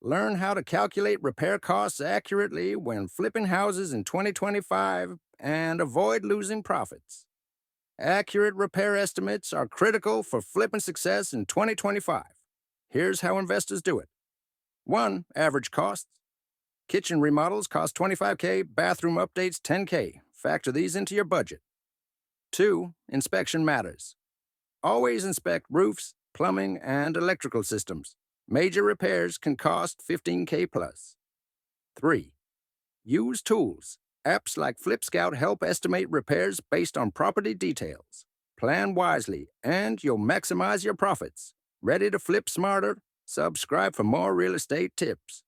Learn how to calculate repair costs accurately when flipping houses in 2025 and avoid losing profits. Accurate repair estimates are critical for flipping success in 2025. Here's how investors do it. 1. Average costs. Kitchen remodels cost 25K, bathroom updates 10K. Factor these into your budget. 2. Inspection matters. Always inspect roofs, plumbing, and electrical systems. Major repairs can cost 15K plus. 3. Use tools. Apps like FlipScout help estimate repairs based on property details. Plan wisely, and you'll maximize your profits. Ready to flip smarter? Subscribe for more real estate tips.